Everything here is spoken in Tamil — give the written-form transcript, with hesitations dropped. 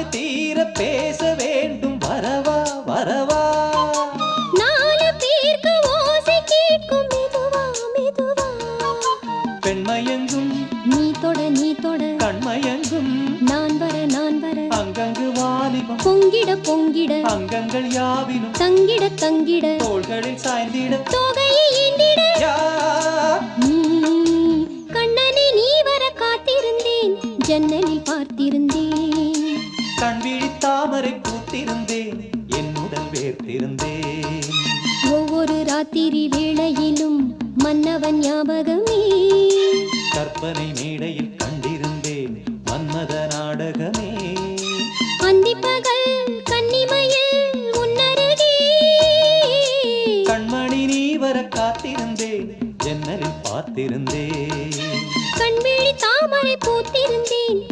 ஆசை தீர பேச வேண்டும் வரவா வரவா நாலு பேருக்கு ஓசை கேட்கும் மெதுவா மெதுவா பெண்மயங்கும் நீ தொட கண்மயங்கும் நான் வர அங்கங்கு வாலிபம் பொங்கிட பொங்கிட அங்கங்கள் யாவினும் தங்கிட தங்கிட தோள்களில் சாய்ந்திட தொகையை எண்ணிட யா நீ கண்ணனை நீ வர காத்திருந்தேன் ஜன்னலில் பார்த்திருந்தேன் கண்விழி தாமரை பூத்திருந்தேன் என் உடல் வேர்த்திருந்தேன் ஒவ்வொரு ராத்திரி வேளையிலும் மன்னவன் ஞாபகமே கற்பனை மேடையில் கண்டிருந்தேன் மன்மத நாடகமே அந்திப்பகல் கன்னிமையில் உன்னருகே கண்மணி நீ வர காத்திருந்தேன் ஜன்னலில் பார்த்திருந்தேன் கண்விழி தாமரை பூத்திருந்தேன்